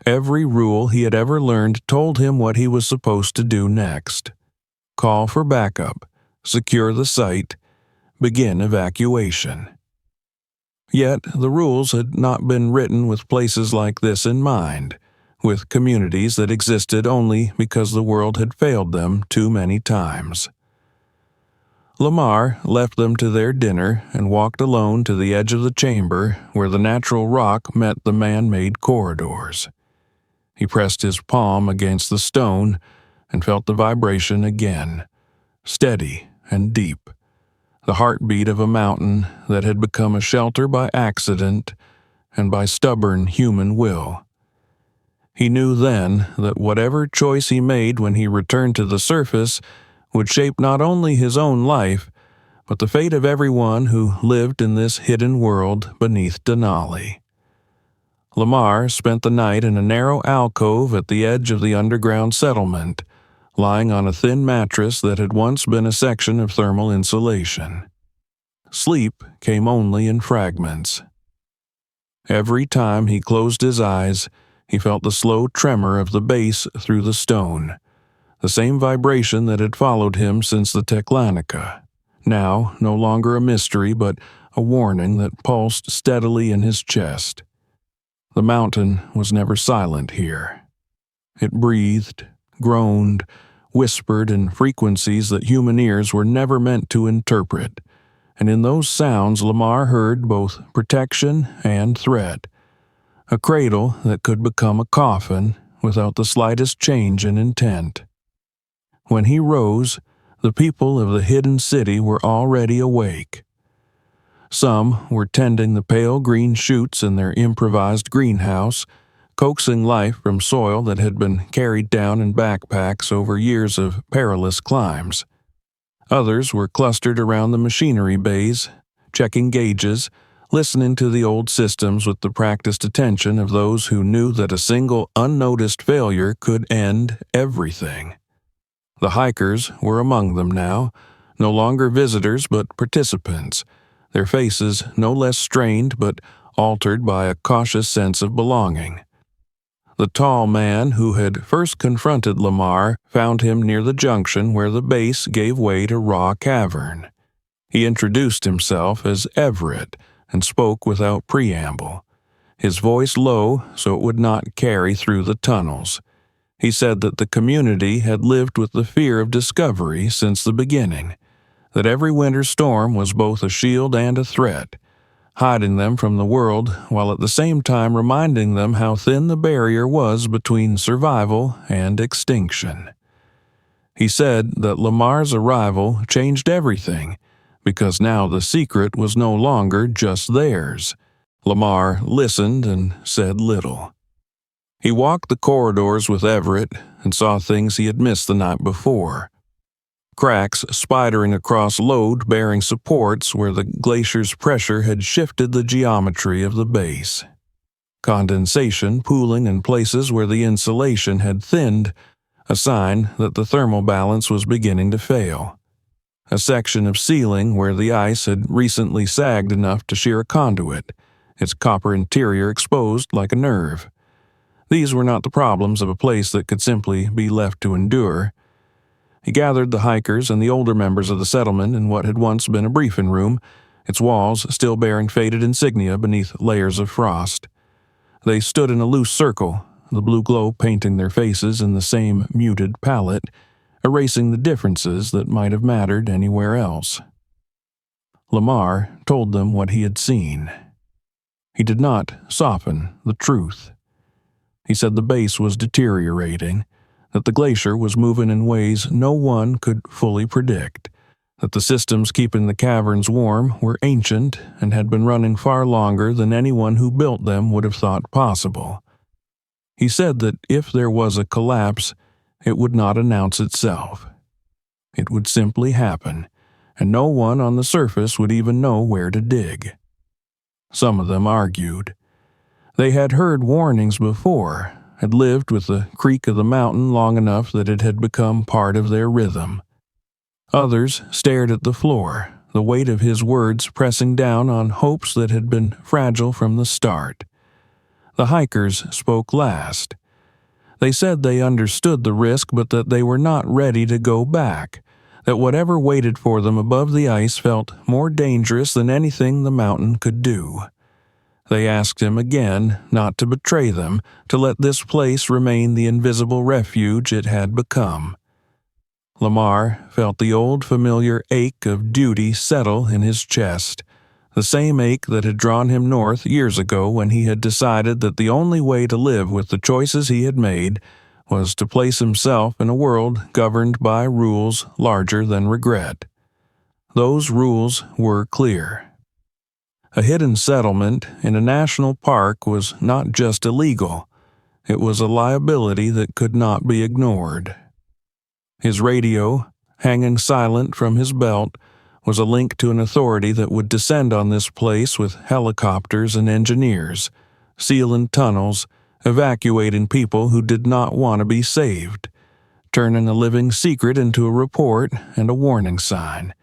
Every rule he had ever learned told him what he was supposed to do next. Call for backup, secure the site, begin evacuation. Yet the rules had not been written with places like this in mind, with communities that existed only because the world had failed them too many times. Lamar left them to their dinner and walked alone to the edge of the chamber where the natural rock met the man-made corridors. He pressed his palm against the stone and felt the vibration again, steady and deep, the heartbeat of a mountain that had become a shelter by accident and by stubborn human will. He knew then that whatever choice he made when he returned to the surface would shape not only his own life, but the fate of everyone who lived in this hidden world beneath Denali. Lamar spent the night in a narrow alcove at the edge of the underground settlement, lying on a thin mattress that had once been a section of thermal insulation. Sleep came only in fragments. Every time he closed his eyes, he felt the slow tremor of the base through the stone, the same vibration that had followed him since the Teklanica, now no longer a mystery but a warning that pulsed steadily in his chest. The mountain was never silent here. It breathed, groaned, whispered in frequencies that human ears were never meant to interpret, and in those sounds Lamar heard both protection and threat, a cradle that could become a coffin without the slightest change in intent. When he rose, the people of the hidden city were already awake. Some were tending the pale green shoots in their improvised greenhouse, coaxing life from soil that had been carried down in backpacks over years of perilous climbs. Others were clustered around the machinery bays, checking gauges, listening to the old systems with the practiced attention of those who knew that a single unnoticed failure could end everything. The hikers were among them now, no longer visitors but participants, their faces no less strained but altered by a cautious sense of belonging. The tall man who had first confronted Lamar found him near the junction where the base gave way to raw cavern. He introduced himself as Everett and spoke without preamble, his voice low so it would not carry through the tunnels. He said that the community had lived with the fear of discovery since the beginning, that every winter storm was both a shield and a threat, hiding them from the world while at the same time reminding them how thin the barrier was between survival and extinction. He said that Lamar's arrival changed everything, because now the secret was no longer just theirs. Lamar listened and said little. He walked the corridors with Everett and saw things he had missed the night before. Cracks spidering across load-bearing supports where the glacier's pressure had shifted the geometry of the base. Condensation pooling in places where the insulation had thinned, a sign that the thermal balance was beginning to fail. A section of ceiling where the ice had recently sagged enough to shear a conduit, its copper interior exposed like a nerve. These were not the problems of a place that could simply be left to endure. He gathered the hikers and the older members of the settlement in what had once been a briefing room, its walls still bearing faded insignia beneath layers of frost. They stood in a loose circle, the blue glow painting their faces in the same muted palette, erasing the differences that might have mattered anywhere else. Lamar told them what he had seen. He did not soften the truth. He said the base was deteriorating, that the glacier was moving in ways no one could fully predict, that the systems keeping the caverns warm were ancient and had been running far longer than anyone who built them would have thought possible. He said that if there was a collapse, it would not announce itself. It would simply happen, and no one on the surface would even know where to dig. Some of them argued. They had heard warnings before, had lived with the creak of the mountain long enough that it had become part of their rhythm. Others stared at the floor, the weight of his words pressing down on hopes that had been fragile from the start. The hikers spoke last. They said they understood the risk but that they were not ready to go back, that whatever waited for them above the ice felt more dangerous than anything the mountain could do. They asked him again not to betray them, to let this place remain the invisible refuge it had become. Lamar felt the old familiar ache of duty settle in his chest, the same ache that had drawn him north years ago when he had decided that the only way to live with the choices he had made was to place himself in a world governed by rules larger than regret. Those rules were clear. A hidden settlement in a national park was not just illegal, it was a liability that could not be ignored. His radio, hanging silent from his belt, was a link to an authority that would descend on this place with helicopters and engineers, sealing tunnels, evacuating people who did not want to be saved, turning a living secret into a report and a warning sign.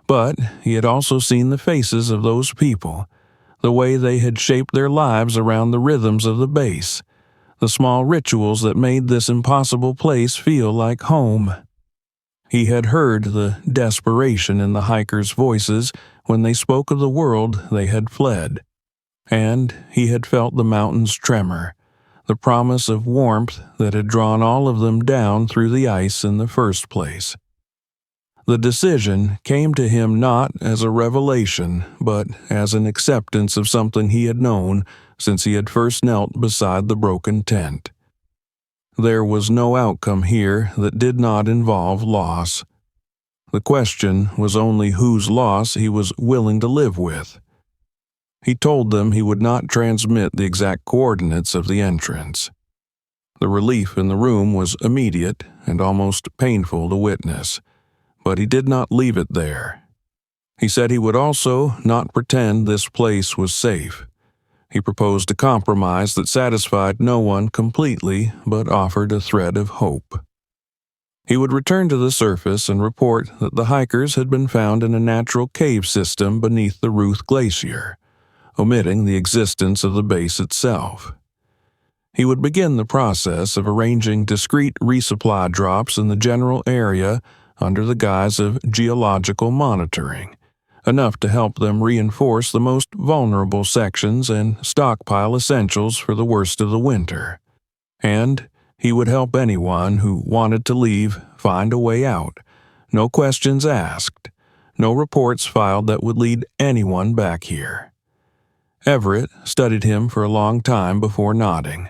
But he had also seen the faces of those people, the way they had shaped their lives around the rhythms of the base, the small rituals that made this impossible place feel like home. He had heard the desperation in the hikers' voices when they spoke of the world they had fled, and he had felt the mountains tremor, the promise of warmth that had drawn all of them down through the ice in the first place. The decision came to him not as a revelation, but as an acceptance of something he had known since he had first knelt beside the broken tent. There was no outcome here that did not involve loss. The question was only whose loss he was willing to live with. He told them he would not transmit the exact coordinates of the entrance. The relief in the room was immediate and almost painful to witness, but he did not leave it there. He said he would also not pretend this place was safe. He proposed a compromise that satisfied no one completely but offered a thread of hope. He would return to the surface and report that the hikers had been found in a natural cave system beneath the Ruth Glacier, omitting the existence of the base itself. He would begin the process of arranging discrete resupply drops in the general area under the guise of geological monitoring, enough to help them reinforce the most vulnerable sections and stockpile essentials for the worst of the winter. And he would help anyone who wanted to leave find a way out, no questions asked, no reports filed that would lead anyone back here. Everett studied him for a long time before nodding.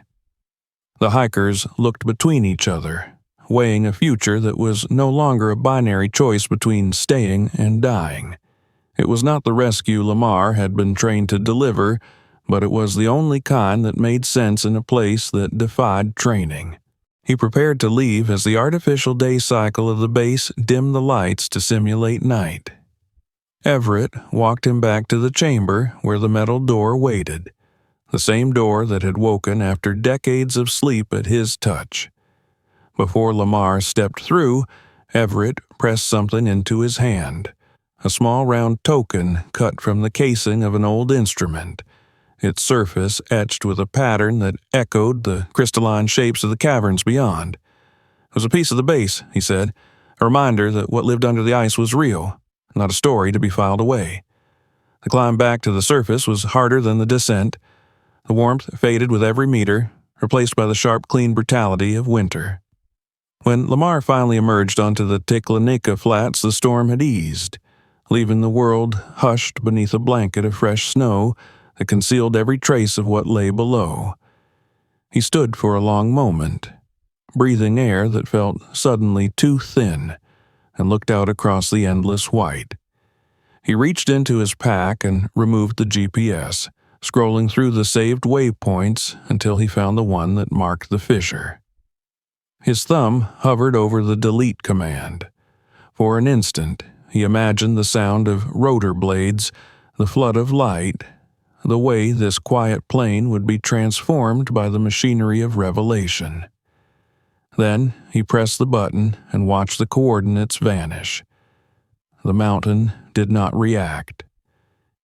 The hikers looked between each other, weighing a future that was no longer a binary choice between staying and dying. It was not the rescue Lamar had been trained to deliver, but it was the only kind that made sense in a place that defied training. He prepared to leave as the artificial day cycle of the base dimmed the lights to simulate night. Everett walked him back to the chamber where the metal door waited, the same door that had woken after decades of sleep at his touch. Before Lamar stepped through, Everett pressed something into his hand, a small round token cut from the casing of an old instrument, its surface etched with a pattern that echoed the crystalline shapes of the caverns beyond. It was a piece of the base, he said, a reminder that what lived under the ice was real, not a story to be filed away. The climb back to the surface was harder than the descent. The warmth faded with every meter, replaced by the sharp, clean brutality of winter. When Lamar finally emerged onto the Tiklanika flats, the storm had eased, leaving the world hushed beneath a blanket of fresh snow that concealed every trace of what lay below. He stood for a long moment, breathing air that felt suddenly too thin, and looked out across the endless white. He reached into his pack and removed the GPS, scrolling through the saved waypoints until he found the one that marked the fissure. His thumb hovered over the delete command. For an instant, he imagined the sound of rotor blades, the flood of light, the way this quiet plane would be transformed by the machinery of revelation. Then he pressed the button and watched the coordinates vanish. The mountain did not react.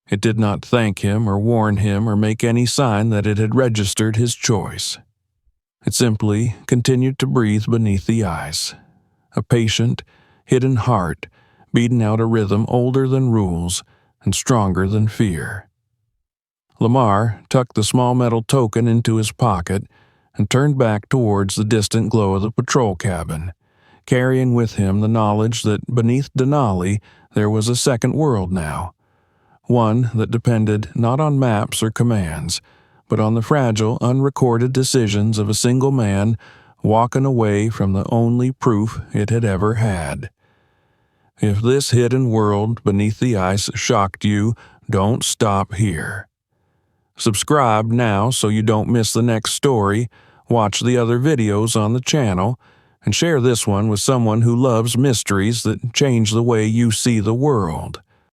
It did not thank him or warn him or make any sign that it had registered his choice. It simply continued to breathe beneath the ice, a patient, hidden heart beating out a rhythm older than rules and stronger than fear. Lamar tucked the small metal token into his pocket and turned back towards the distant glow of the patrol cabin, carrying with him the knowledge that beneath Denali there was a second world now, one that depended not on maps or commands, but on the fragile, unrecorded decisions of a single man walking away from the only proof it had ever had. If this hidden world beneath the ice shocked you, don't stop here. Subscribe now so you don't miss the next story, watch the other videos on the channel, and share this one with someone who loves mysteries that change the way you see the world.